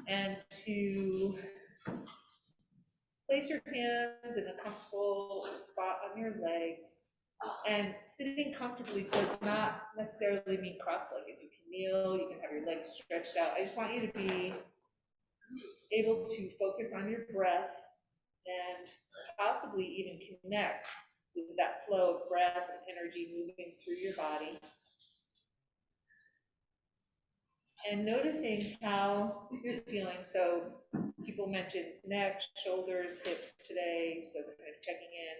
and to place your hands in a comfortable spot on your legs. And sitting comfortably does not necessarily mean cross-legged. You can kneel, you can have your legs stretched out. I just want you to be able to focus on your breath and possibly even connect with that flow of breath and energy moving through your body. And noticing how you're feeling. So people mentioned neck, shoulders, hips today, so kind of checking in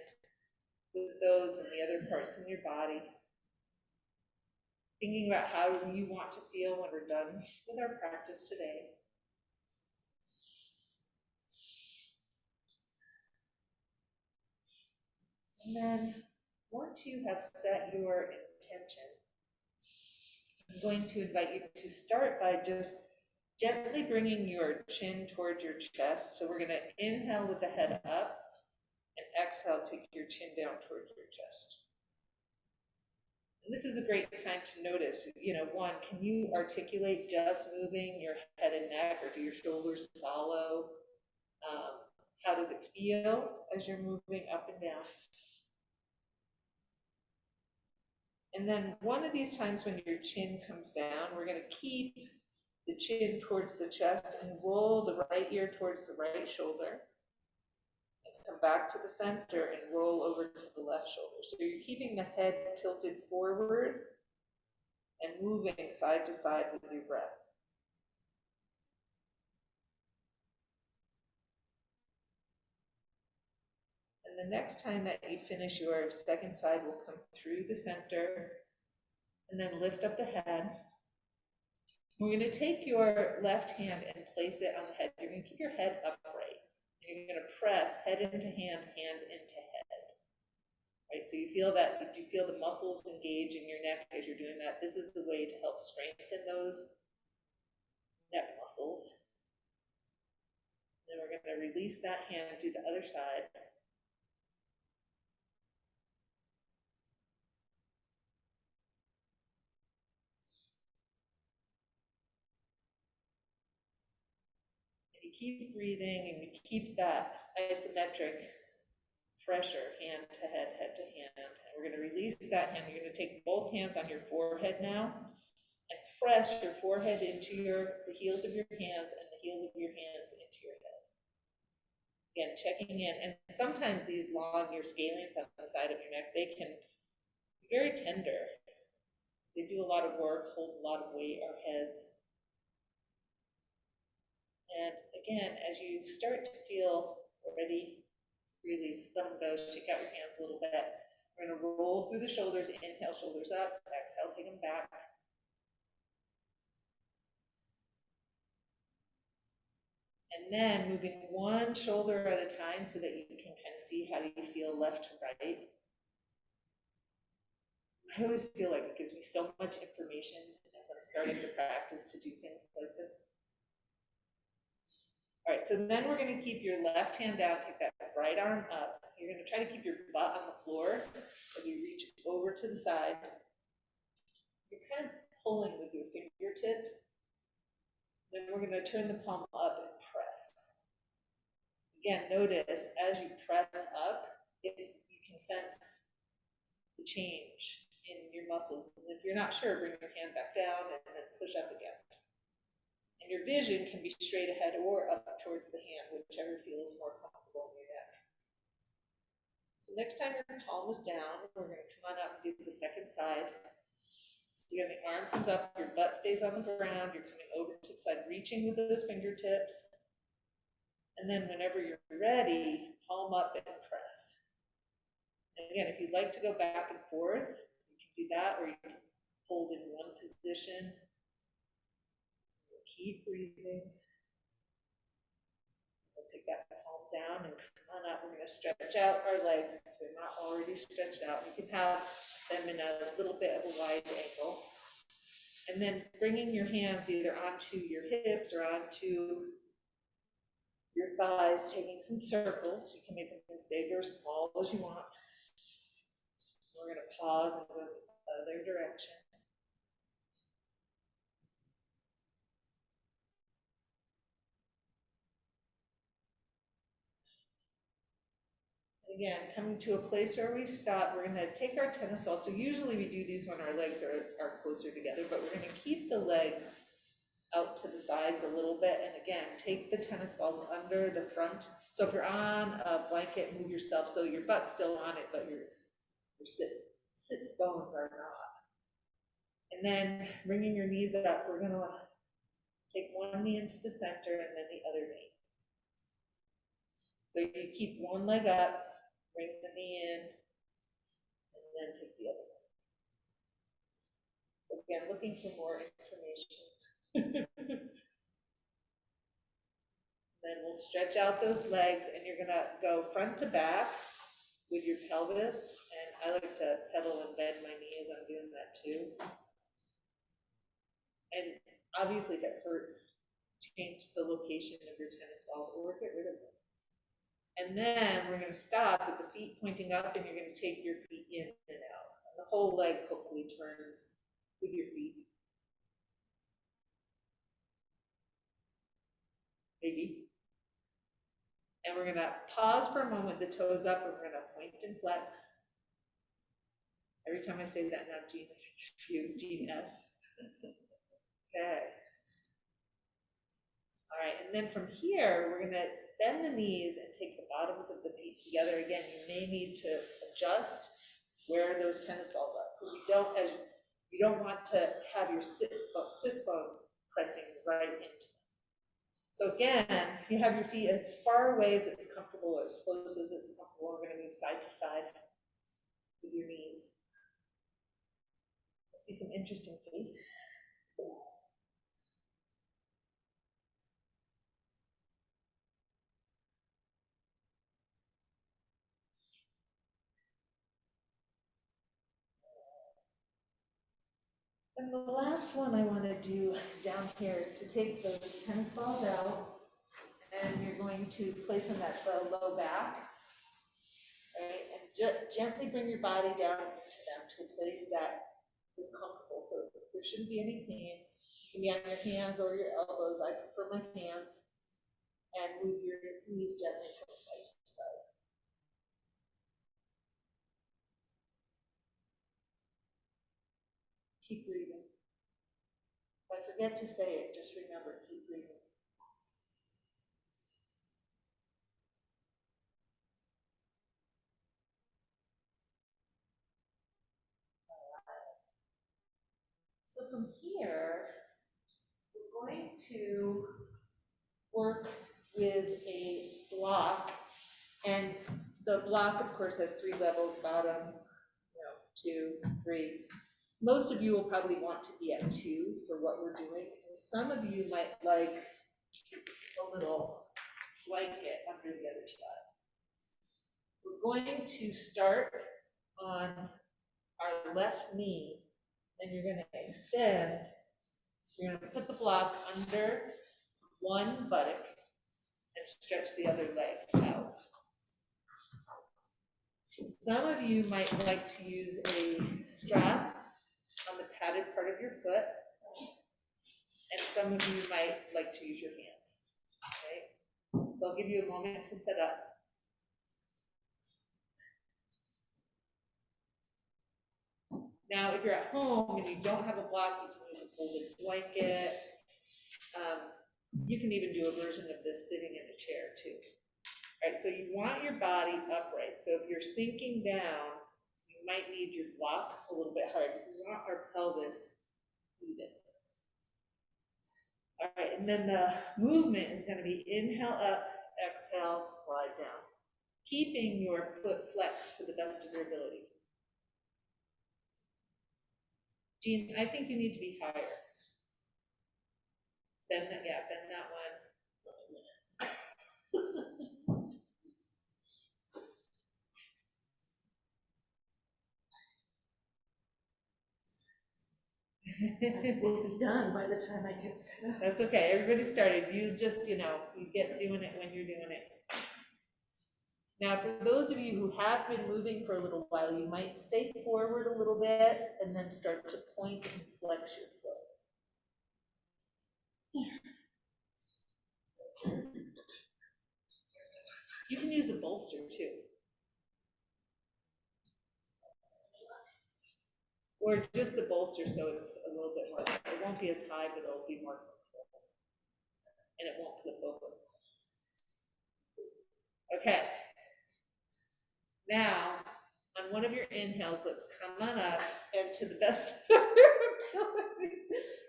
with those and the other parts in your body. Thinking about how you want to feel when we're done with our practice today. And then once you have set your intention, I'm going to invite you to start by just gently bringing your chin towards your chest. So we're going to inhale with the head up and exhale, take your chin down towards your chest. And this is a great time to notice, one, can you articulate just moving your head and neck, or do your shoulders follow? How does it feel as you're moving up and down? And then one of these times when your chin comes down, we're going to keep the chin towards the chest and roll the right ear towards the right shoulder. And come back to the center and roll over to the left shoulder. So you're keeping the head tilted forward and moving side to side with your breath. And the next time that you finish, your second side will come through the center and then lift up the head. We're going to take your left hand and place it on the head. You're going to keep your head upright. And you're going to press head into hand, hand into head. Right? So you feel the muscles engage in your neck as you're doing that. This is the way to help strengthen those neck muscles. Then we're going to release that hand to the other side. You keep breathing and you keep that isometric pressure, hand to head, head to hand. And we're going to release that hand. You're going to take both hands on your forehead now and press your forehead into the heels of your hands and the heels of your hands into your head. Again, checking in. And sometimes these your scalenes on the side of your neck, they can be very tender. So they do a lot of work, hold a lot of weight, our heads. And again, as you start to feel ready, release, let them go, shake out your hands a little bit. We're going to roll through the shoulders, inhale, shoulders up, exhale, take them back. And then moving one shoulder at a time so that you can kind of see how you feel left to right. I always feel like it gives me so much information as I'm starting to practice to do things like this. All right, so then we're going to keep your left hand down, take that right arm up. You're going to try to keep your butt on the floor as you reach over to the side. You're kind of pulling with your fingertips. Then we're going to turn the palm up and press. Again, notice as you press up, you can sense the change in your muscles. If you're not sure, bring your hand back down and then push up again. And your vision can be straight ahead or up towards the hand, whichever feels more comfortable in your neck. So next time your palm is down, we're going to come on up and do the second side. So again, the arm comes up, your butt stays on the ground, you're coming over to the side, reaching with those fingertips. And then whenever you're ready, palm up and press. And again, if you'd like to go back and forth, you can do that, or you can hold in one position. Keep breathing. We'll take that palm down and come on up. We're going to stretch out our legs if they're not already stretched out. You can have them in a little bit of a wide angle. And then bringing your hands either onto your hips or onto your thighs, taking some circles. You can make them as big or small as you want. We're going to pause and go the other direction. Again, coming to a place where we stop, we're gonna take our tennis balls. So usually we do these when our legs are closer together, but we're gonna keep the legs out to the sides a little bit. And again, take the tennis balls under the front. So if you're on a blanket, move yourself so your butt's still on it, but your sits bones are not. And then bringing your knees up, we're gonna take one knee into the center and then the other knee. So you keep one leg up, bring the knee in, and then take the other one. So again, looking for more information. Then we'll stretch out those legs, and you're gonna go front to back with your pelvis. And I like to pedal and bend my knee as I'm doing that too. And obviously, if it hurts, change the location of your tennis balls or get rid of them. And then we're going to stop with the feet pointing up, and you're going to take your feet in and out. And the whole leg hopefully turns with your feet. Maybe. And we're going to pause for a moment, the toes up, and we're going to point and flex. Every time I say that now, Gene S. Okay. All right, and then from here, we're going to bend the knees and take the bottoms of the feet together. Again, you may need to adjust where those tennis balls are, because you don't want to have your sits bones pressing right into them. So again, you have your feet as far away as it's comfortable, or as close as it's comfortable. We're going to move side to side with your knees. I see some interesting faces. And the last one I want to do down here is to take those tennis balls out, and you're going to place them at the low back, right? And gently bring your body down into them to a place that is comfortable. So there shouldn't be any pain. You can be on your hands or your elbows. I prefer my hands. And move your knees gently from side to side. Keep breathing. If I forget to say it, just remember, keep breathing. So from here, we're going to work with a block, and the block, of course, has 3 levels: bottom, 2, 3. Most of you will probably want to be at 2 for what we're doing, and some of you might like a little blanket under the other side. We're going to start on our left knee, and you're going to extend. You're going to put the block under one buttock and stretch the other leg out. Some of you might like to use a strap on the padded part of your foot, and some of you might like to use your hands. Okay? So I'll give you a moment to set up. Now, if you're at home and you don't have a block, you can use a folded blanket. You can even do a version of this sitting in a chair too. All right, so you want your body upright. So if you're sinking down, you might need your block a little bit hard. We want our pelvis even. All right, and then the movement is going to be inhale up, exhale, slide down, keeping your foot flexed to the best of your ability. Jean, I think you need to be higher. Bend that, yeah, bend that one. We'll be done by the time I get set up. That's okay, everybody started. You just, you get doing it when you're doing it. Now, for those of you who have been moving for a little while, you might stay forward a little bit and then start to point and flex your foot. You can use a bolster too. Or just the bolster, so it's a little bit more, it won't be as high, but it'll be more comfortable. And it won't flip over. Okay. Now, on one of your inhales, let's come on up, and to the best of your ability,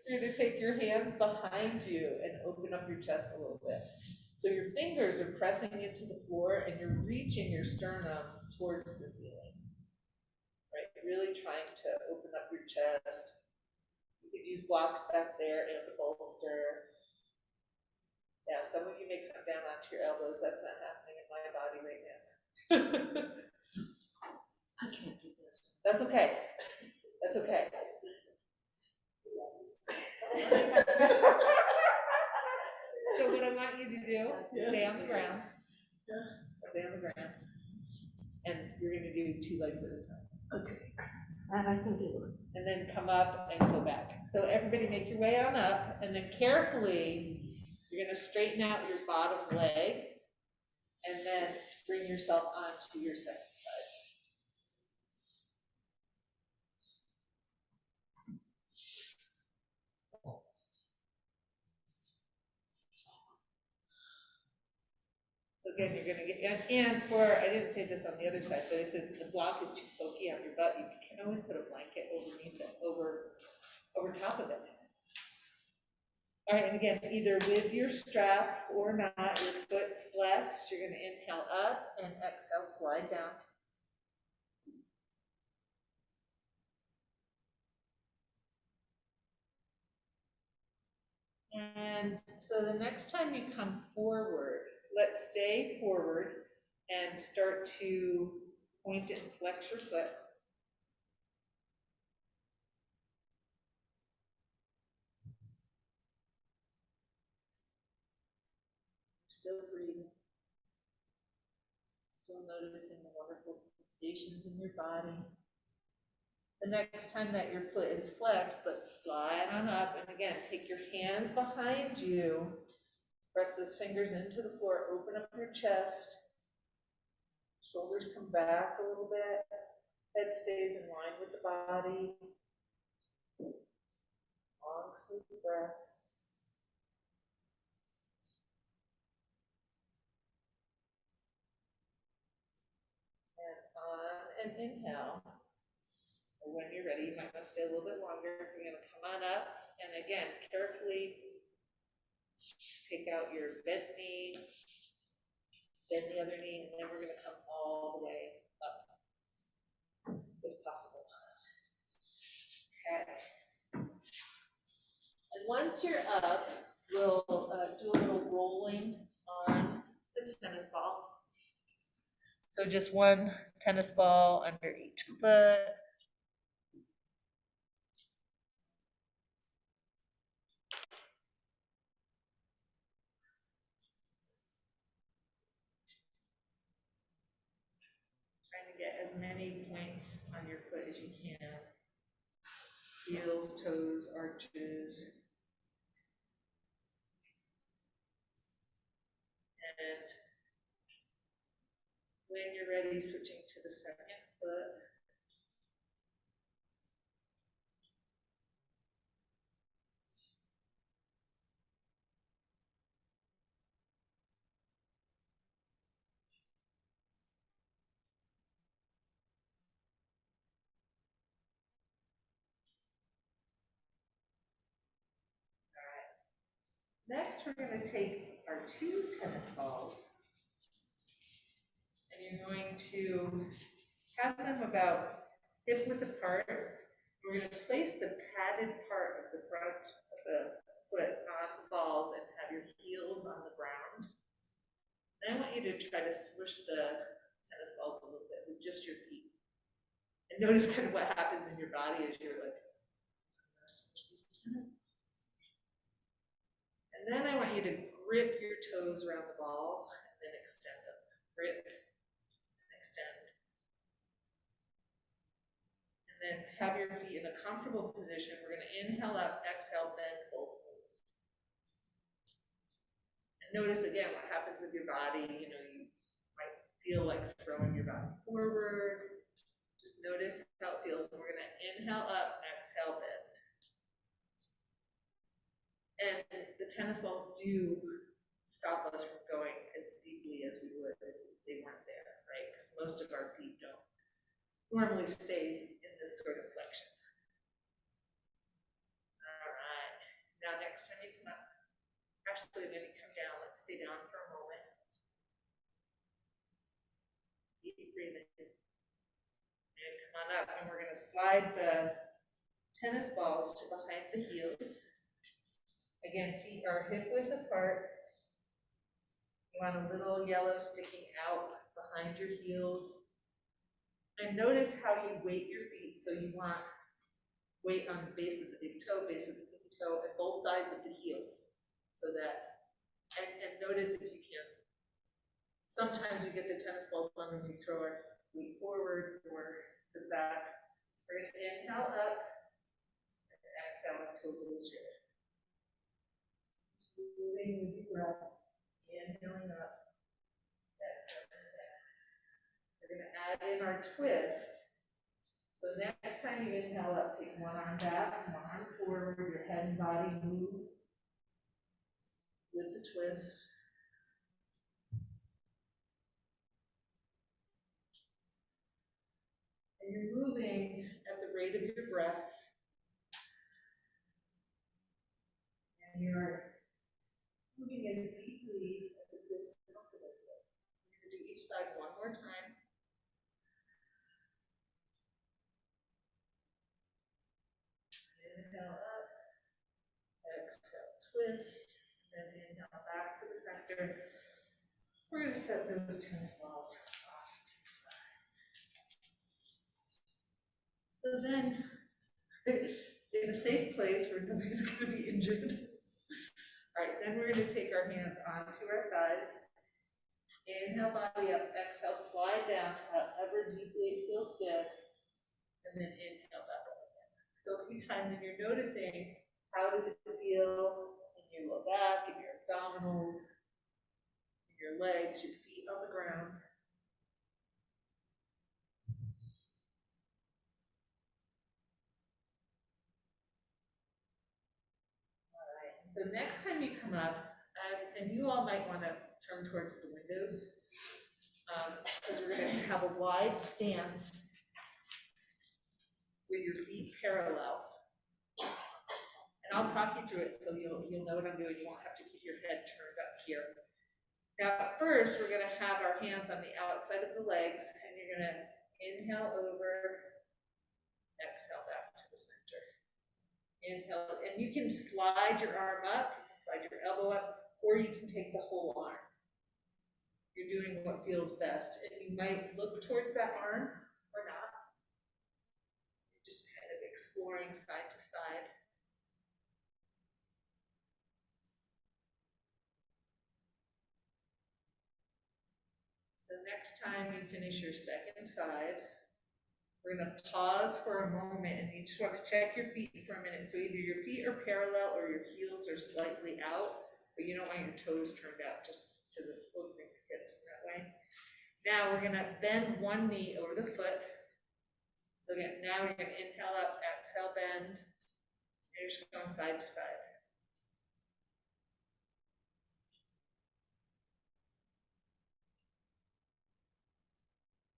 you're going to take your hands behind you and open up your chest a little bit. So your fingers are pressing into the floor, and you're reaching your sternum towards the ceiling. Right? Really trying to open up your chest. You could use blocks back there and a bolster. Yeah, some of you may come down onto your elbows. That's not happening in my body right now. I can't do this. That's okay. That's okay. So what I want you to do, stay on the ground. Stay on the ground. And you're going to do 2 legs at a time. Okay, that I can do. And then come up and go back. So everybody make your way on up, and then carefully, you're going to straighten out your bottom leg, and then bring yourself onto your second side. So again, you're going to get, and for, I didn't say this on the other side, but if the block is too pokey on your butt, you can always put a blanket underneath it, over top of it. All right, and again, either with your strap or not, your foot's flexed, you're going to inhale up and exhale, slide down. And so the next time you come forward, let's stay forward and start to point and flex your foot. Still breathing. Still noticing the wonderful sensations in your body. The next time that your foot is flexed, let's slide on up. And again, take your hands behind you. Press those fingers into the floor. Open up your chest. Shoulders come back a little bit. Head stays in line with the body. Long, smooth breaths. And on an inhale, or when you're ready, you might want to stay a little bit longer. You're going to come on up, and again, carefully take out your bent knee, bend the other knee, and then we're going to come all the way up, if possible. Okay. And once you're up, we'll do a little rolling on the tennis ball. So just one tennis ball under each foot. Trying to get as many points on your foot as you can. Heels, toes, arches. And when you're ready, switching to the second foot. Next, we're going to take our 2 tennis balls, and you're going to have them about hip-width apart. We're going to place the padded part of the front of the foot on the balls and have your heels on the ground. And I want you to try to smush the tennis balls a little bit with just your feet. And notice kind of what happens in your body as you're like, I'm going to smush these tennis balls. And then I want you to grip your toes around the ball and then extend them. Grip and extend. And then have your feet in a comfortable position. We're going to inhale up, exhale, bend both knees. And notice again what happens with your body. You know, you might feel like throwing your body forward. Just notice how it feels. And we're gonna inhale up, exhale bend. And the tennis balls do stop us from going as deeply as we would if they weren't there, right? Because most of our feet don't normally stay in this sort of flexion. All right, now next time you come up, actually when you come down, let's stay down for a moment. Deep breathing. And come on up, and we're gonna slide the tennis balls to behind the heels. Again, feet are hip width apart. You want a little yellow sticking out behind your heels. And notice how you weight your feet. So you want weight on the base of the big toe, base of the pinky toe, and both sides of the heels. So that, and notice if you can, sometimes we get the tennis balls on when we throw our weight forward or to the back. We're going to inhale up and exhale into a little shift. Moving with your breath, inhaling up, exhaling down. We're going to add in our twist. So next time you inhale up, take one arm back, one arm forward, your head and body move with the twist. And you're moving at the rate of your breath. And you're moving as deeply as it feels comfortable. We're going to do each side one more time. Inhale up, exhale, twist, and then inhale back to the center. We're going to set those tennis balls off to the side. So then, in a safe place where nobody's going to be injured. All right, then we're going to take our hands onto our thighs. Inhale, body up, exhale, slide down to however deeply it feels good, and then inhale back up again. So a few times, and you're noticing how does it feel in your low back, in your abdominals, in your legs, your feet on the ground. All right, so next time you come up, and you all might want to turn towards the windows, because we're going to have a wide stance with your feet parallel. And I'll talk you through it so you'll know what I'm doing. You won't have to keep your head turned up here. Now, first, we're going to have our hands on the outside of the legs, and you're going to inhale over, exhale back to the center. Inhale, and you can slide your arm up, you can slide your elbow up, or you can take the whole arm. You're doing what feels best, and you might look towards that arm or not. You're just kind of exploring side to side. So next time you finish your second side, we're going to pause for a moment, and you just want to check your feet for a minute. So either your feet are parallel or your heels are slightly out, but you don't want your toes turned out just because it's opening the hips that way. Now we're going to bend one knee over the foot. So again, now you're going to inhale up, exhale, bend, and you're just going side to side.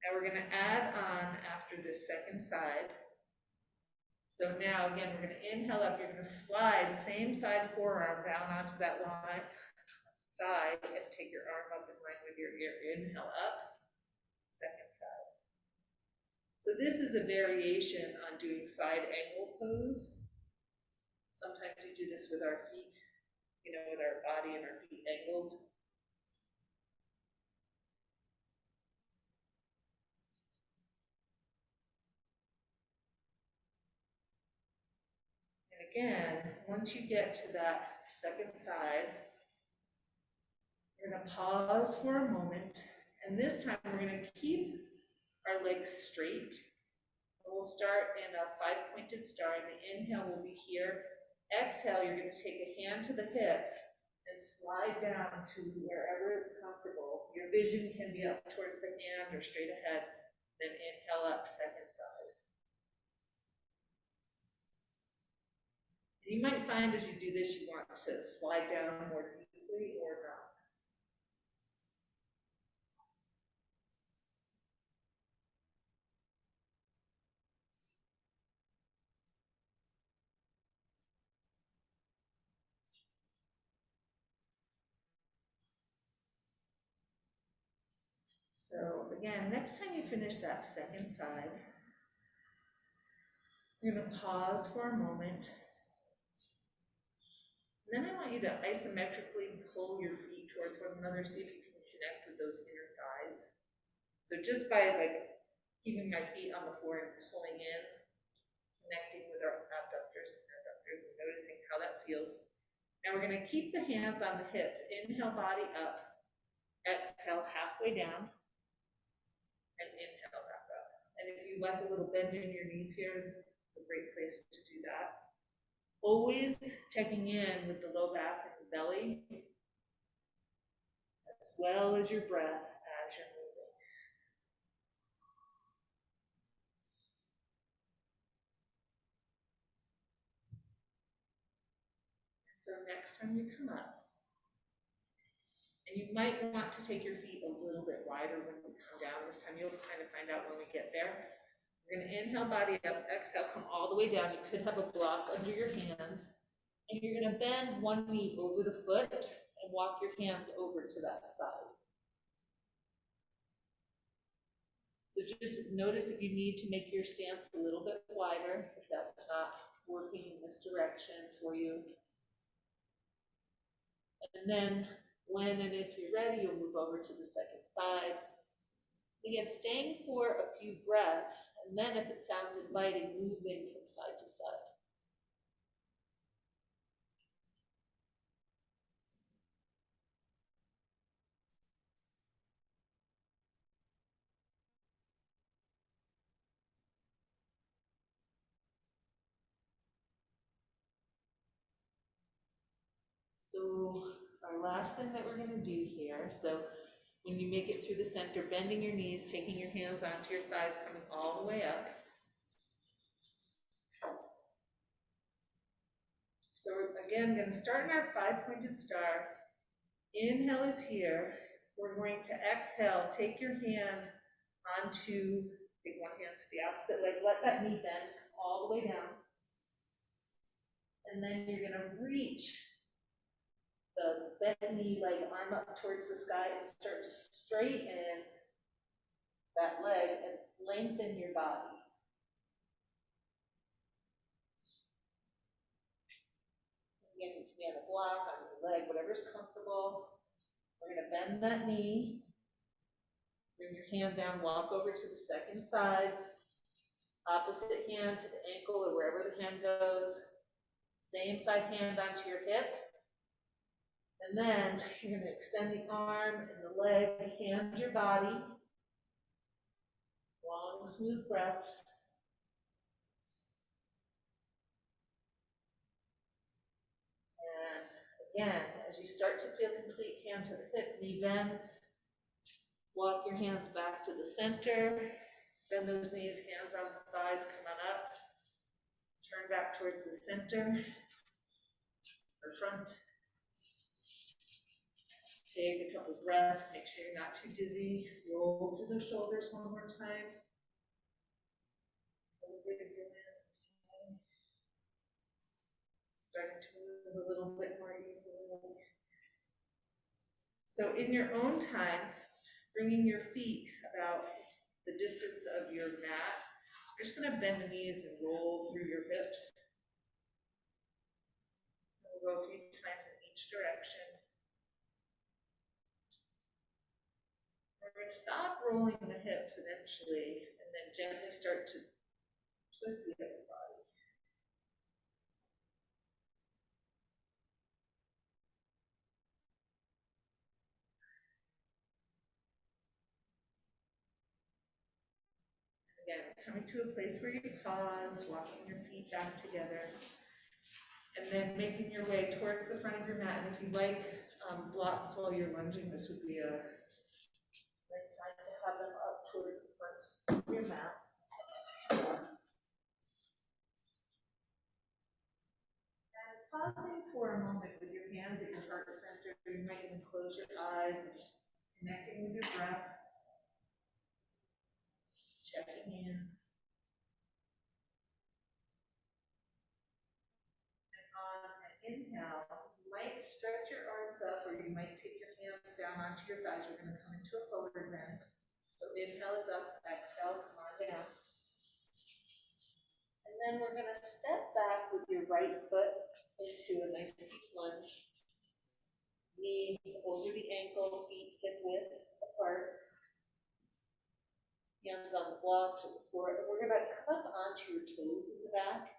Now we're going to add on after this second side. So now again, we're going to inhale up, you're going to slide same side forearm down onto that line side and take your arm up in line with your ear. Inhale up, second side. So this is a variation on doing side angle pose. Sometimes we do this with our feet, with our body and our feet angled. Again, once you get to that second side, we're going to pause for a moment, and this time we're going to keep our legs straight. We'll start in a 5-pointed star, and the inhale will be here. Exhale, you're going to take a hand to the hip and slide down to wherever it's comfortable. Your vision can be up towards the hand or straight ahead, then inhale up, second side. You might find as you do this, you want to slide down more deeply or not. So again, next time you finish that second side, you're gonna pause for a moment. And then I want you to isometrically pull your feet towards one another, see if you can connect with those inner thighs. So just by like keeping my feet on the floor and pulling in, connecting with our abductors, and noticing how that feels. Now we're gonna keep the hands on the hips. Inhale, body up. Exhale, halfway down. And inhale, back up. And if you like a little bend in your knees here, it's a great place to do that. Always checking in with the low back and the belly, as well as your breath as you're moving. So next time you come up, and you might want to take your feet a little bit wider when we come down. This time you'll kind of find out when we get there. We're gonna inhale, body up, exhale, come all the way down. You could have a block under your hands. And you're gonna bend one knee over the foot and walk your hands over to that side. So just notice if you need to make your stance a little bit wider, if that's not working in this direction for you. And then when and if you're ready, you'll move over to the second side. Again, staying for a few breaths, and then if it sounds inviting, moving from side to side. So our last thing that we're going to do here, so when you make it through the center, bending your knees, taking your hands onto your thighs, coming all the way up. So we're again going to start in our 5-pointed star. Inhale is here. We're going to exhale, take your hand onto, take one hand to the opposite leg, let that knee bend all the way down. And then you're going to reach the bent knee, leg, arm up towards the sky and start to straighten that leg and lengthen your body. Again, you can be on a block, on your leg, whatever's comfortable. We're going to bend that knee. Bring your hand down, walk over to the second side. Opposite hand to the ankle or wherever the hand goes. Same side hand onto your hip. And then you're going to extend the arm and the leg behind your body. Long, smooth breaths. And again, as you start to feel complete, hand to the hip, knee bends. Walk your hands back to the center. Bend those knees, hands on the thighs, come on up. Turn back towards the center or front. Take a couple breaths, make sure you're not too dizzy. Roll through the shoulders one more time. Starting to move a little bit more easily. So in your own time, bringing your feet about the distance of your mat, you're just going to bend the knees and roll through your hips. We'll go a few times in each direction. We're going to stop rolling the hips eventually, and then gently start to twist the other body. Again, coming to a place where you pause, walking your feet back together, and then making your way towards the front of your mat. And if you like blocks while you're lunging, this would be a nice time to have them up towards the front of your mat. pausing for a moment with your hands at your heart center. You might even close your eyes and just connecting with your breath, checking in. And on an inhale, you might stretch your arms up, or you might take your hands down onto your thighs. We're going to come into a forward bend. So inhale is up, exhale, come on down. And then we're going to step back with your right foot into a nice deep lunge. Knee over the ankle, feet hip width apart. Hands on the block to the floor. And we're going to come up onto your toes in the back.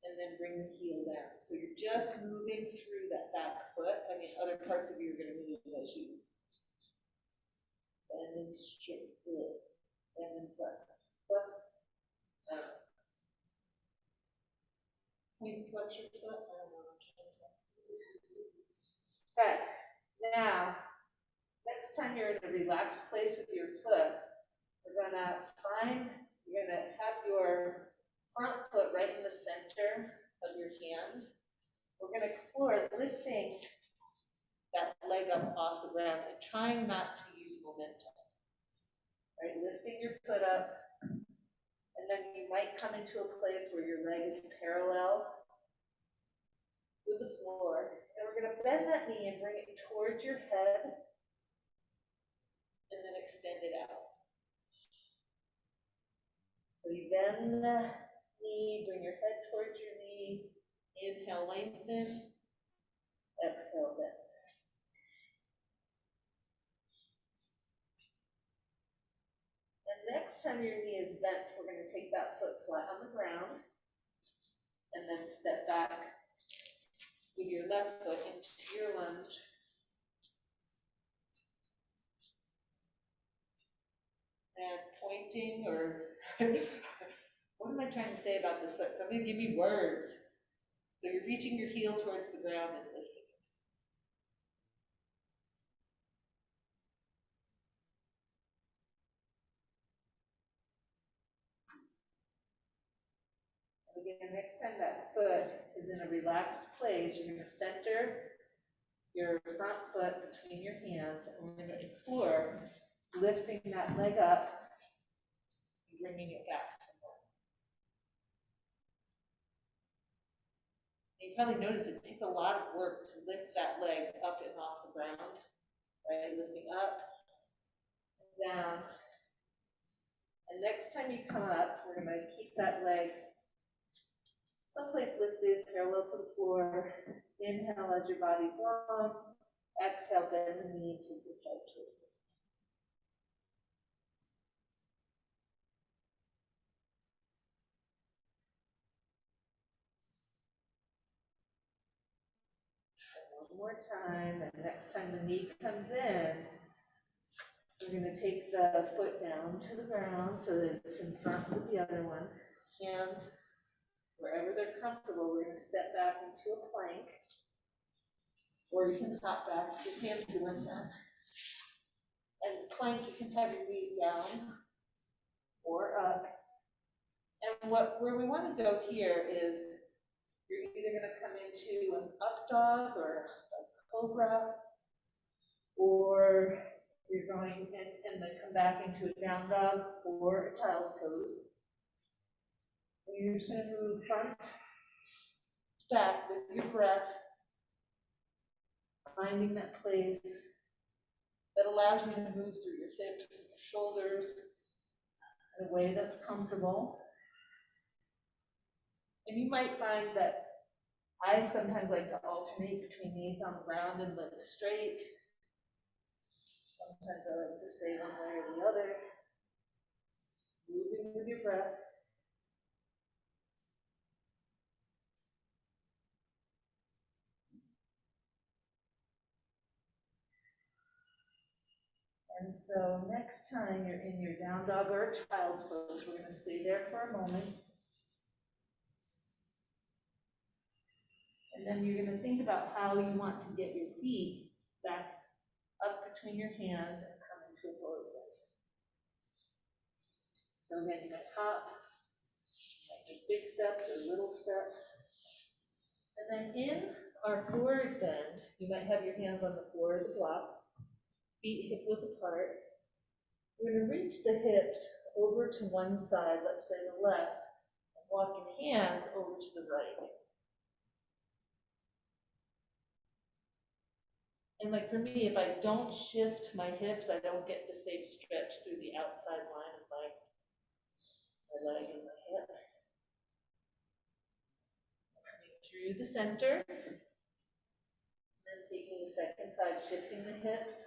And then bring the heel down. So you're just moving through that back foot. I mean, other parts of you are going to move as you bend and straight, good. Bend and flex. Flex. Point flex your foot. I don't know what I'm trying to say. Okay. Now, next time you're in a relaxed place with your foot, you're going to have your front foot right in the center of your hands. We're going to explore lifting that leg up off the ground and trying not to use momentum. Right, lifting your foot up, and then you might come into a place where your leg is parallel with the floor. And we're going to bend that knee and bring it towards your head, and then extend it out. So you bend the knee, bring your head towards your knee, inhale, lengthen, exhale, bend. And next time your knee is bent, we're going to take that foot flat on the ground, and then step back with your left foot into your lunge. And pointing, or what am I trying to say about this foot? Somebody give me words. So you're reaching your heel towards the ground and lifting it. And again, next time that foot is in a relaxed place, you're going to center your front foot between your hands, and we're going to explore lifting that leg up and bringing it back. You probably notice it takes a lot of work to lift that leg up and off the ground, right? Lifting up and down. And next time you come up, we're going to keep that leg someplace lifted, parallel to the floor. Inhale as your body's long. Exhale, bend the knee, take your head towards it. One more time, and next time the knee comes in, we're going to take the foot down to the ground so that it's in front with the other one. Hands wherever they're comfortable. We're going to step back into a plank, or you can hop back if your hands do like that. And plank, you can have your knees down or up. And where we want to go here is you're either going to come into an up dog or a cobra, or you're going and then come back into a down dog or a child's pose. And you're just going to move front, back with your breath, finding that place that allows you to move through your hips and your shoulders in a way that's comfortable. And you might find that I sometimes like to alternate between knees on the ground and limbs straight. Sometimes I like to stay one way or the other. Moving with your breath. And so next time you're in your down dog or child's pose, we're going to stay there for a moment. And then you're going to think about how you want to get your feet back up between your hands and come into a forward fold. So again, you might hop, you might make big steps or little steps. And then in our forward bend, you might have your hands on the floor of the block, feet hip width apart. We're going to reach the hips over to one side, let's say the left, and walk your hands over to the right. And like for me, if I don't shift my hips, I don't get the same stretch through the outside line of my leg and my hip. Coming through the center, then taking the second side, shifting the hips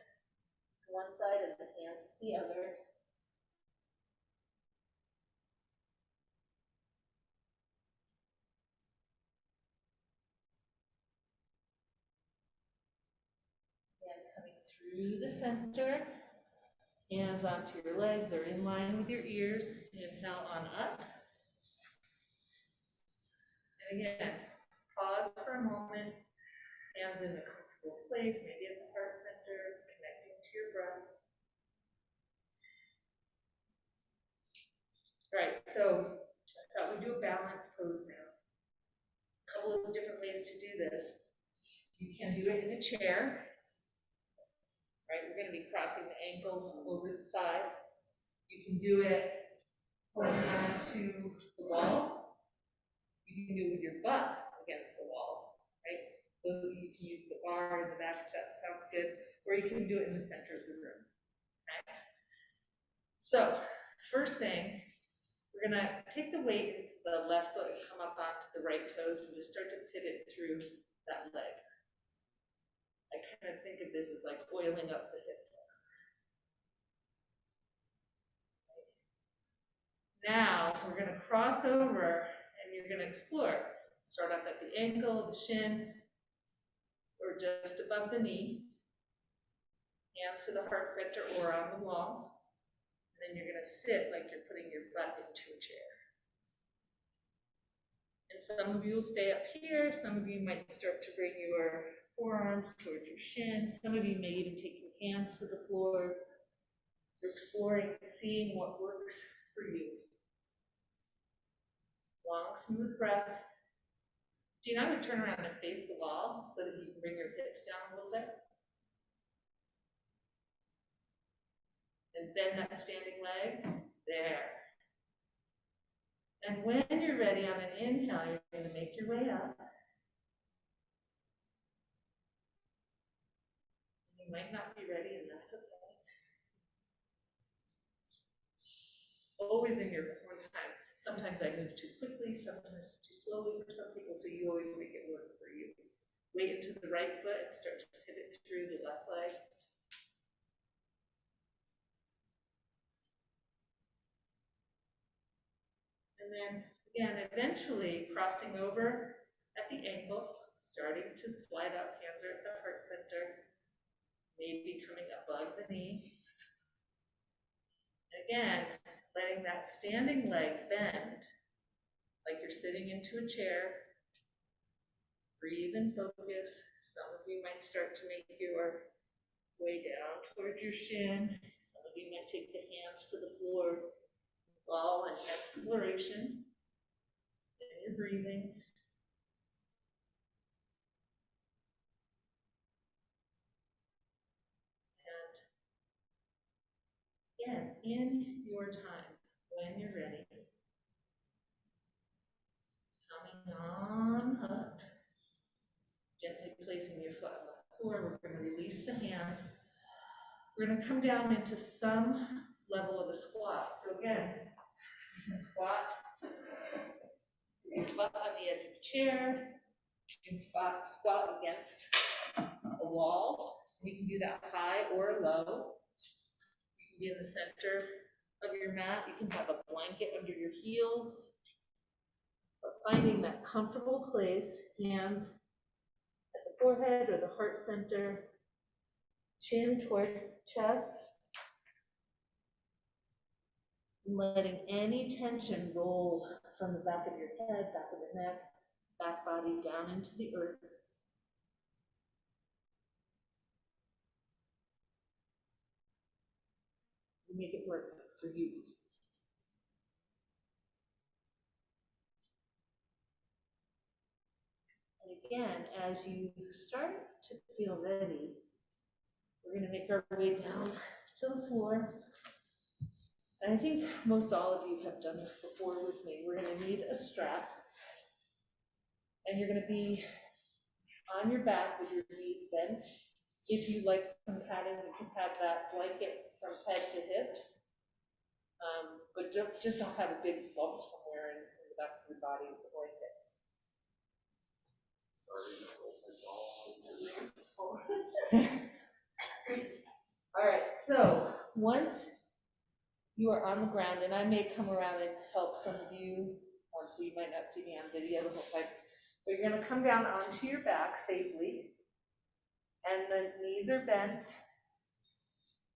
to one side and the hands to the other. And coming through the center, hands onto your legs or in line with your ears. Inhale on up. And again, pause for a moment, hands in a comfortable place, maybe at the heart center, connecting to your breath. All right, so I thought we'd do a balance pose now. A couple of different ways to do this. You can do it in a chair. Right, we're going to be crossing the ankle over the thigh. You can do it holding on to the wall. You can do it with your butt against the wall, right? So you can use the bar in the back if that sounds good, or you can do it in the center of the room. Okay? So, first thing, we're going to take the weight of the left foot and come up onto the right toes and just start to pivot through that leg. I kind of think of this as like oiling up the hip flexor. Now we're going to cross over and you're going to explore. Start off at the ankle, the shin, or just above the knee. Hands to the heart center or on the wall. And then you're going to sit like you're putting your butt into a chair. And some of you will stay up here. Some of you might start to bring your forearms towards your shin. Some of you may even take your hands to the floor. You're exploring and seeing what works for you. Long, smooth breath. Gene, I would turn around and face the wall so that you can bring your hips down a little bit. And bend that standing leg. There. And when you're ready on an inhale, you're going to make your way up. You might not be ready, and that's okay. Always in your own time. Sometimes I move too quickly, sometimes too slowly for some people, so you always make it work for you. Weight into the right foot and start to pivot through the left leg. And then, again, eventually crossing over at the ankle, starting to slide up, hands are at the heart center, maybe coming above the knee. Again, letting that standing leg bend, like you're sitting into a chair. Breathe and focus. Some of you might start to make your way down towards your shin. Some of you might take the hands to the floor. It's all an exploration. And you're breathing. And again, in your time, when you're ready, coming on up, gently placing your foot on the floor. We're going to release the hands. We're going to come down into some level of a squat. So again, you can squat your butt on the edge of the chair. You can squat against a wall. You can do that high or low. You can be in the center of your mat. You can have a blanket under your heels. But finding that comfortable place, hands at the forehead or the heart center, chin towards the chest, and letting any tension roll from the back of your head, back of the neck, back body down into the earth. You make it work for you. And again, as you start to feel ready, we're going to make our way down to the floor. And I think most all of you have done this before with me. We're going to need a strap. And you're going to be on your back with your knees bent. If you like some padding, you can pad that blanket from head to hips. But just don't have a big bump somewhere in the back of your body with the blanket. All right, so once you are on the ground, and I may come around and help some of you, so you might not see me on video the whole time, but you're gonna come down onto your back safely, and the knees are bent,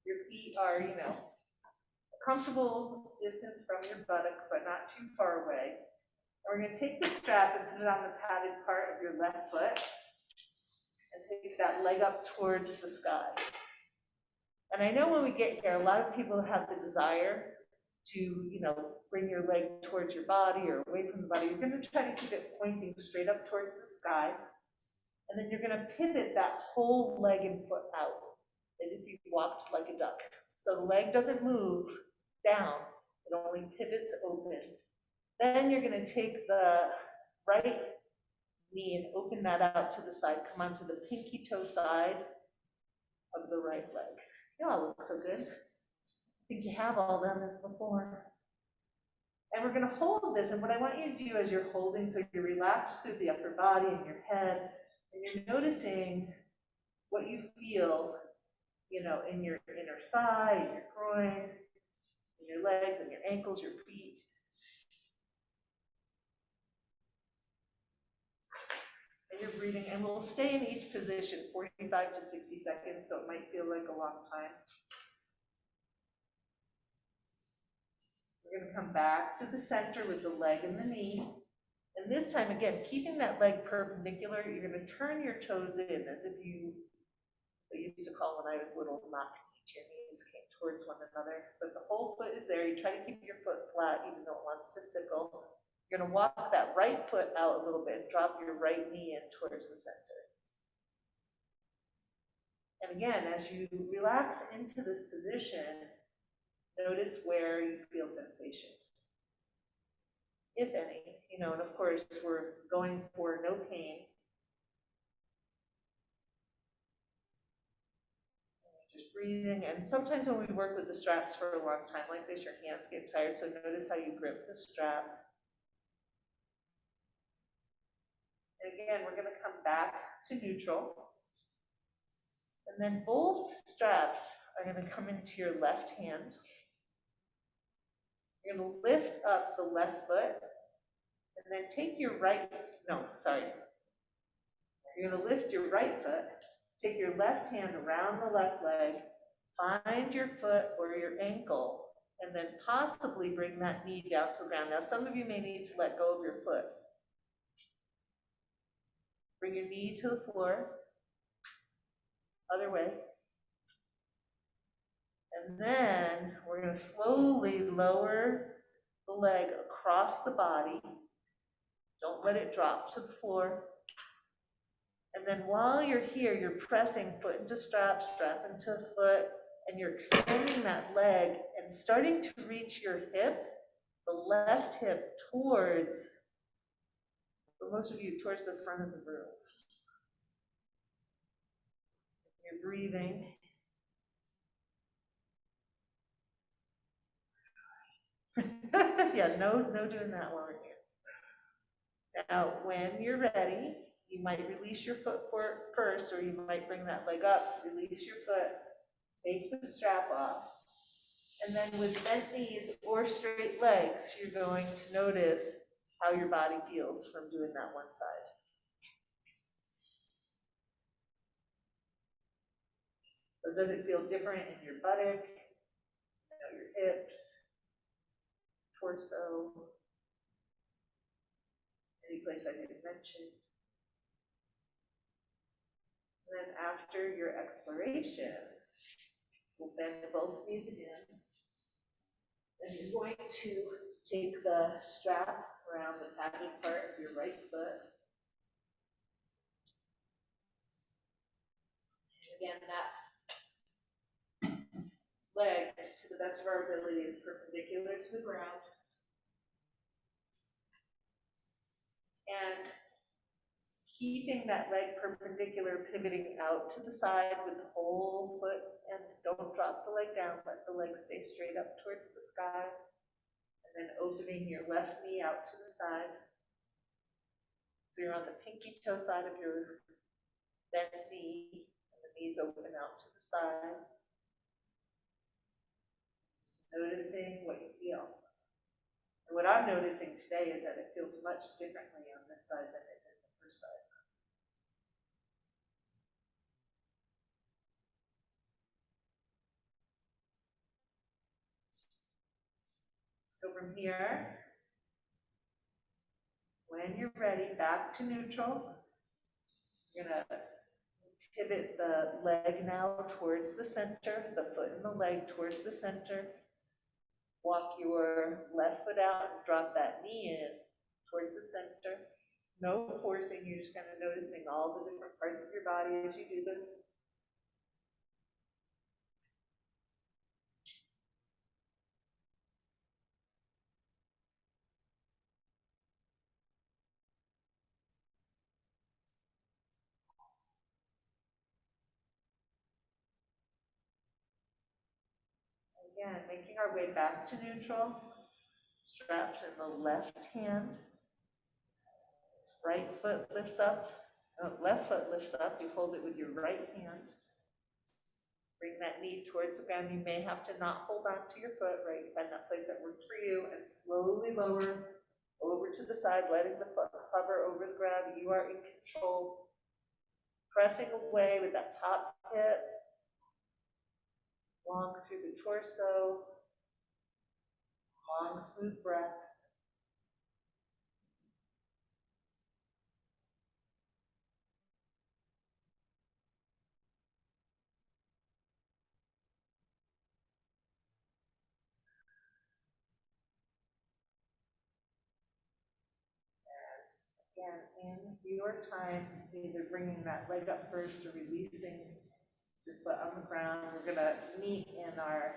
your feet are, a comfortable distance from your buttocks, but not too far away. And we're gonna take the strap and put it on the padded part of your left foot, and take that leg up towards the sky. And I know when we get here, a lot of people have the desire to, bring your leg towards your body or away from the body. You're going to try to keep it pointing straight up towards the sky. And then you're going to pivot that whole leg and foot out as if you walked like a duck. So the leg doesn't move down, it only pivots open. Then you're going to take the right knee and open that out to the side. Come onto the pinky toe side of the right leg. You all look so good. I think you have all done this before. And we're going to hold this, and what I want you to do as you're holding, so you're relaxed through the upper body and your head, and you're noticing what you feel, in your inner thigh, in your groin, in your legs, and your ankles, your feet. And you're breathing, and we'll stay in each position 45 to 60 seconds, so it might feel like a long time. We're going to come back to the center with the leg and the knee. And this time, again, keeping that leg perpendicular, you're going to turn your toes in as if you used to call when I was little, not your knees came towards one another. But the whole foot is there. You try to keep your foot flat even though it wants to sickle. You're going to walk that right foot out a little bit, drop your right knee in towards the center. And again, as you relax into this position, notice where you feel sensation, if any, and of course we're going for no pain. Just breathing, and sometimes when we work with the straps for a long time like this, your hands get tired, so notice how you grip the strap. And again, we're going to come back to neutral. And then both straps are going to come into your left hand. You're going to lift up the left foot, and then take your You're going to lift your right foot, take your left hand around the left leg, find your foot or your ankle, and then possibly bring that knee down to the ground. Now, some of you may need to let go of your foot. Bring your knee to the floor, other way. And then we're going to slowly lower the leg across the body. Don't let it drop to the floor. And then while you're here, you're pressing foot into strap, strap into foot, and you're extending that leg and starting to reach your hip, the left hip towards, for most of you, towards the front of the room. You're breathing. Yeah, no doing that while we're here. Now, when you're ready, you might release your foot first, or you might bring that leg up, release your foot, take the strap off. And then with bent knees or straight legs, you're going to notice how your body feels from doing that one side. So does it feel different in your buttock, your hips, torso, any place I didn't mention? And then after your exploration, we'll bend both knees again. And you're going to take the strap around the padded part of your right foot. again, that leg, to the best of our ability, is perpendicular to the ground. And keeping that leg perpendicular, pivoting out to the side with the whole foot, and don't drop the leg down, let the leg stay straight up towards the sky. And then opening your left knee out to the side. So you're on the pinky toe side of your bent knee, and the knees open out to the side. Just noticing what you feel. And what I'm noticing today is that it feels much differently on this side than it did the first side. So from here, when you're ready, back to neutral. You're gonna pivot the leg now towards the center, the foot and the leg towards the center. Walk your left foot out and drop that knee in towards the center. No forcing, you're just kind of noticing all the different parts of your body as you do this. Again, making our way back to neutral. Straps in the left hand. Right foot lifts up. Left foot lifts up. You hold it with your right hand. Bring that knee towards the ground. You may have to not hold on to your foot, right? Find that place that works for you, and slowly lower over to the side, letting the foot hover over the ground. You are in control. Pressing away with that top hip, long through the torso, long, smooth breaths. Again, in your time, either bringing that leg up first or releasing your foot on the ground. We're going to meet in our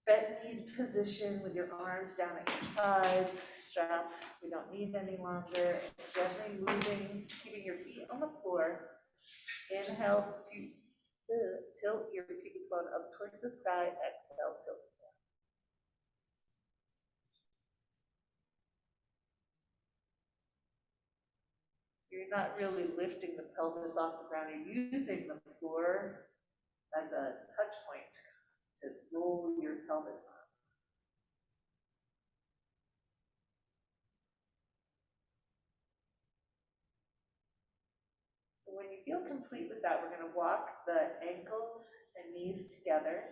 bent knee position with your arms down at your sides. Strap, we don't need any longer. Gently moving, keeping your feet on the floor. Inhale, tilt your pubic bone up towards the sky. Exhale, tilt. You're not really lifting the pelvis off the ground. You're using the floor as a touch point to roll your pelvis on. So when you feel complete with that, we're going to walk the ankles and knees together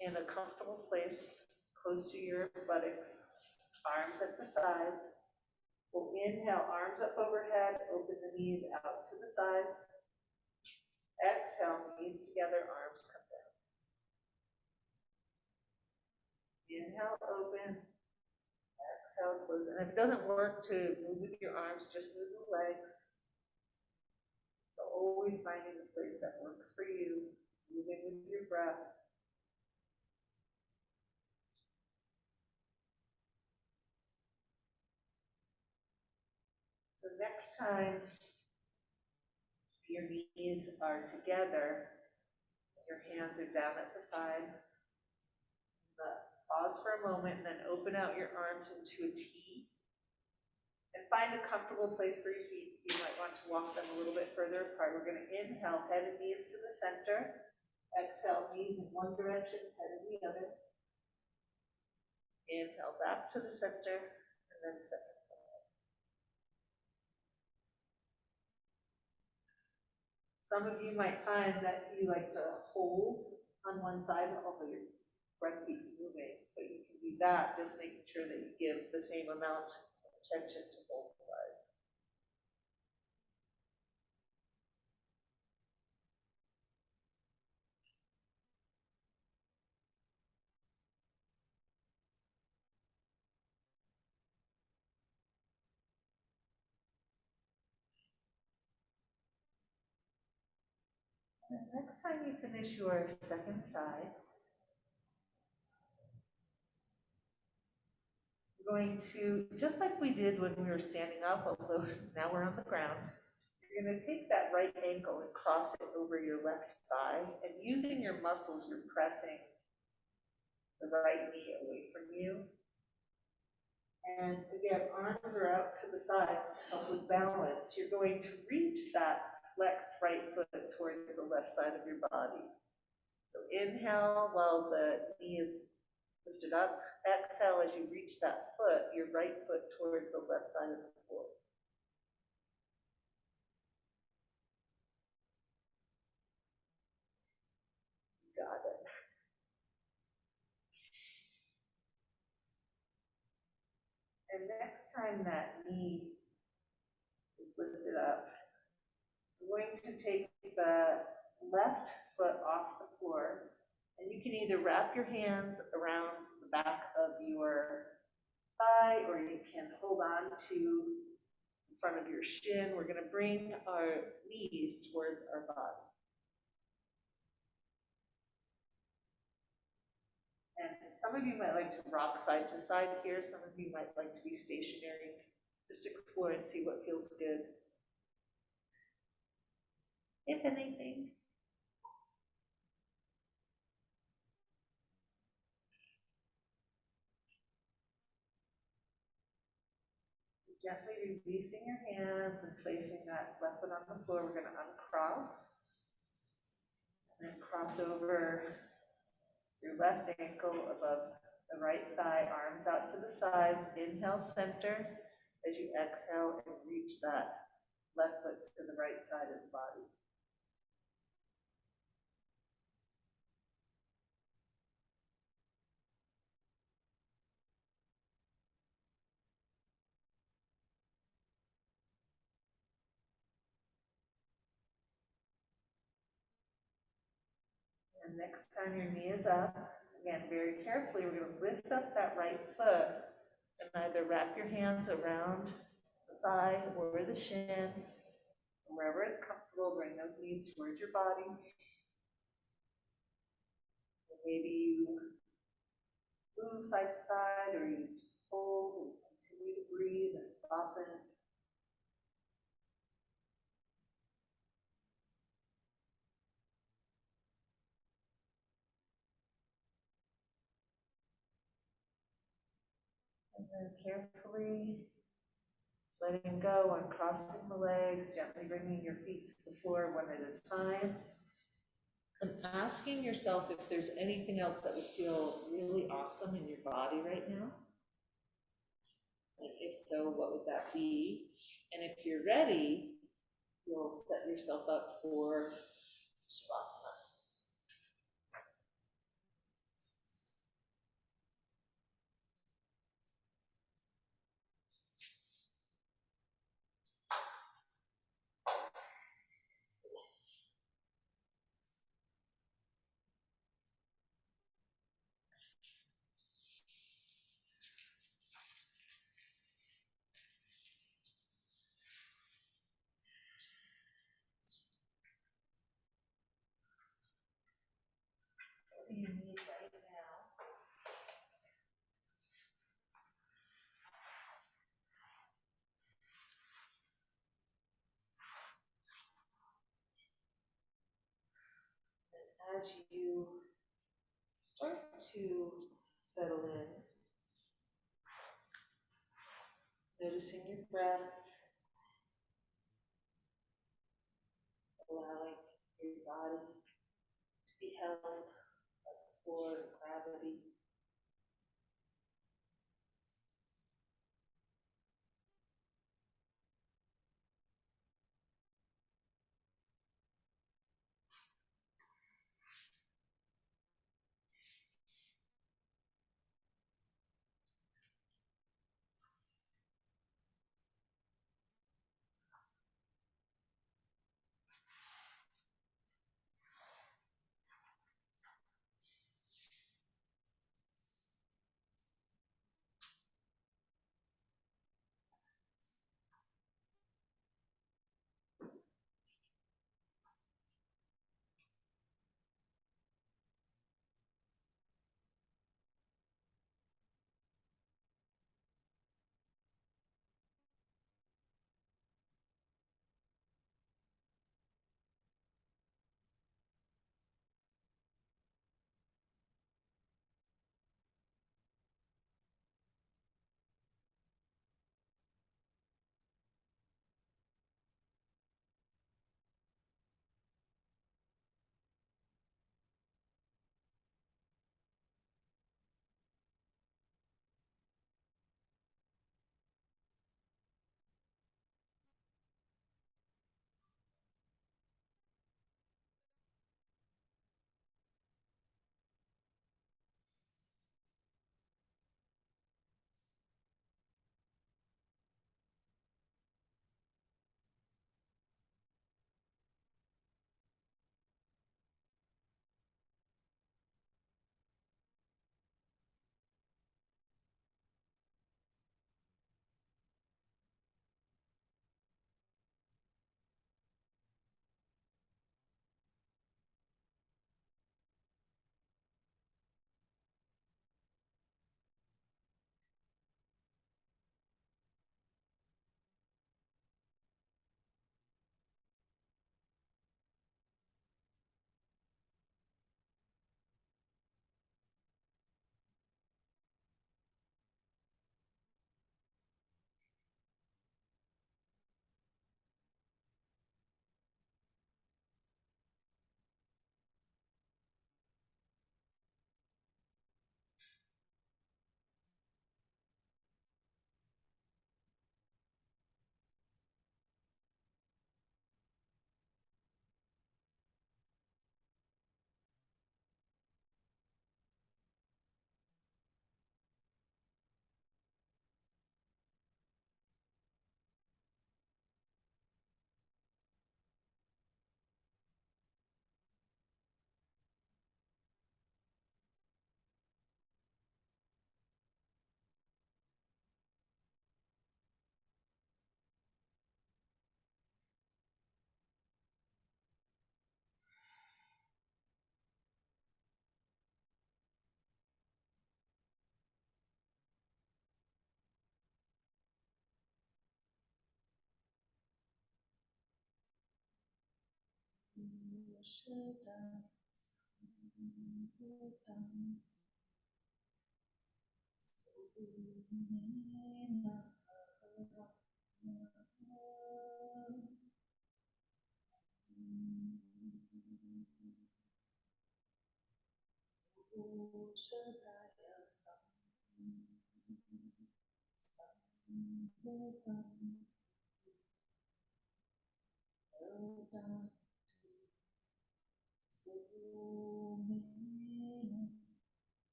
in a comfortable place close to your buttocks, arms at the sides. We'll inhale, arms up overhead, open the knees out to the side. Exhale, knees together, arms come down. Inhale, open. Exhale, close. And if it doesn't work to move with your arms, just move the legs. So always finding the place that works for you, moving with your breath. So next time your knees are together, your hands are down at the side, pause for a moment and then open out your arms into a T. And find a comfortable place for your feet. You might want to walk them a little bit further apart. We're going to inhale, head and knees to the center. Exhale, knees in one direction, head in the other. Inhale, back to the center, and then second side. Some of you might find that you like to hold on one side, although your breath keeps moving, but you can do that, just making sure that you give the same amount of attention to both sides. And next time you finish your second side, you're going to, just like we did when we were standing up, although now we're on the ground, you're going to take that right ankle and cross it over your left thigh, and using your muscles, you're pressing the right knee away from you. And again, arms are out to the sides to help with balance. You're going to reach that flexed right foot towards the left side of your body. So inhale while the knee is lifted up. Exhale as you reach that foot, your right foot towards the left side of the floor. Got it. And next time that knee is lifted up, we're going to take the left foot off the floor, and you can either wrap your hands around the back of your thigh, or you can hold on to the front of your shin. We're going to bring our knees towards our body. And some of you might like to rock side to side here. Some of you might like to be stationary. Just explore and see what feels good. If anything. Gently releasing your hands and placing that left foot on the floor. We're going to uncross. And then cross over your left ankle above the right thigh, arms out to the sides. Inhale, center. As you exhale, and reach that left foot to the right side of the body. And next time your knee is up, again, very carefully, we're going to lift up that right foot and either wrap your hands around the thigh or the shin. Wherever it's comfortable, bring those knees towards your body. And maybe you move side to side, or you just hold and continue to breathe and soften. And then carefully letting go and crossing the legs, gently bringing your feet to the floor one at a time. And asking yourself if there's anything else that would feel really awesome in your body right now. And if so, what would that be? And if you're ready, you'll set yourself up for Shavasana. What do you need right now? And as you start to settle in, noticing your breath, allowing your body to be held by the core of gravity.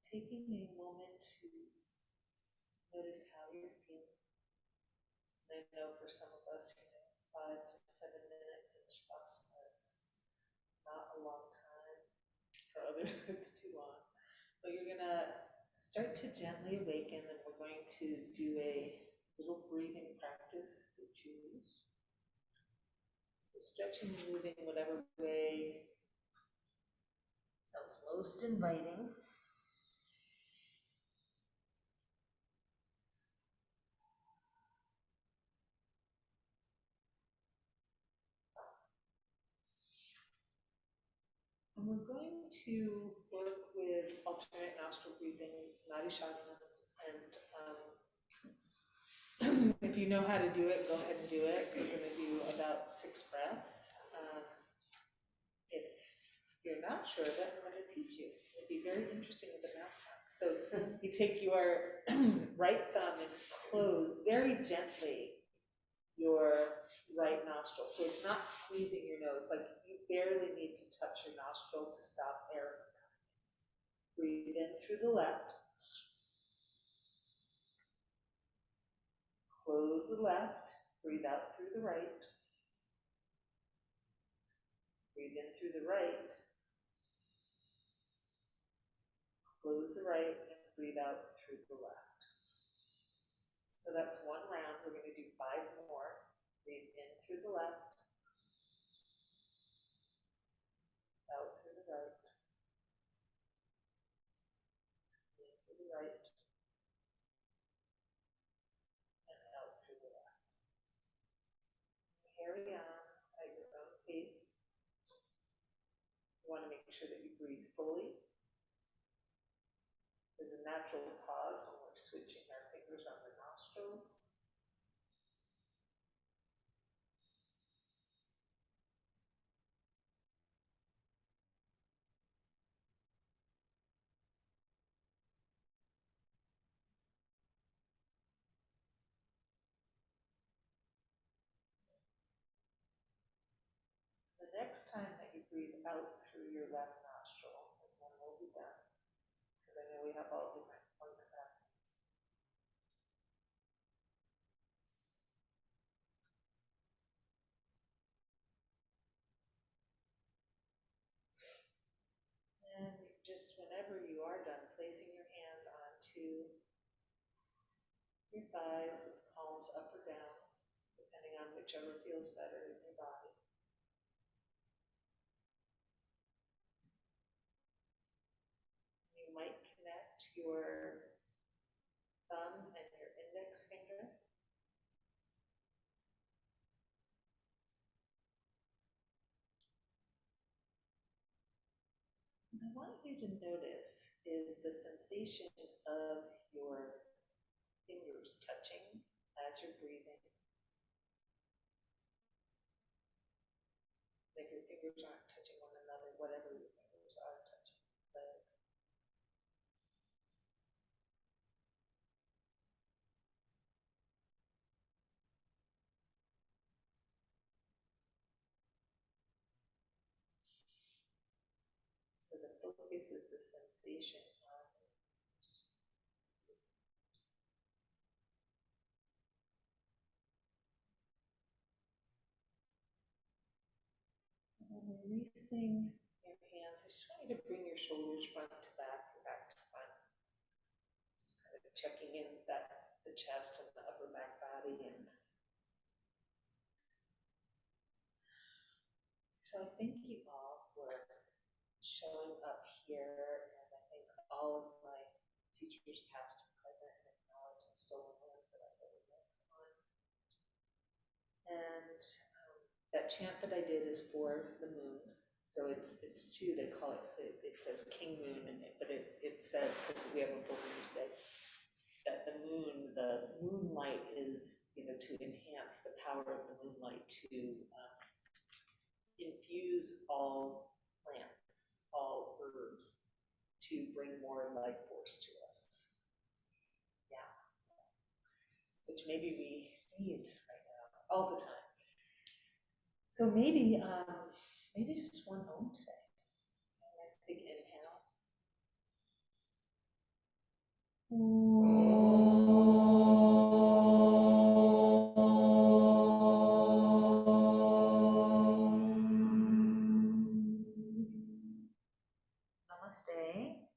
Taking a moment to notice how you're feeling. And I know for some of us, 5 to 7 minutes in Shavasana is not a long time. For others, it's too long. But you're gonna start to gently awaken, and we're going to do a little breathing practice if you choose. So stretching and moving whatever way sounds most inviting. And we're going to work with alternate nostril breathing, Nadi Shodhana, and if you know how to do it, go ahead and do it. We're going to do about 6 breaths. If you're not sure, then I'm going to teach you. It'll be very interesting with the mask on. So you take your right thumb and close very gently your right nostril. So it's not squeezing your nose, like you barely need to touch your nostril to stop air. Breathe in through the left. Close the left. Breathe out through the right. Breathe in through the right. Close the right and breathe out through the left. So that's 1 round. We're going to do 5 more. Breathe in through the left. Out through the right. In through the right. And out through the left. Carry on at your own pace. You want to make sure that you breathe fully. There's a natural pause when we're switching our fingers on the nostrils. The next time that you breathe out through your left nostril is when we'll be done, because I know we have all different lung capacities. And just whenever you are done, placing your hands onto your thighs with palms up or down, depending on whichever feels better in your body. You might connect your thumb and your index finger. And I want you to notice is the sensation of your fingers touching as you're breathing. If your fingers aren't touching one another, whatever your fingers are touching. But so the focus is the sensation on your fingers. And then releasing your hands, I just want you to bring your shoulders front to back or back to front. checking in the chest and the upper back body. And so I thank you all for showing up here, and I thank all of my teachers, past and present, and acknowledge the stolen ones that I've ever met on. And that chant that I did is for the moon. So it's two, they call it says King Moon in it, but it says, because we have a full moon today, that the moonlight is, to enhance the power of the moonlight to infuse all plants, all herbs, to bring more life force to us. Yeah. Which maybe we need right now, all the time. So maybe just one Om today. Nice big inhale. Namaste.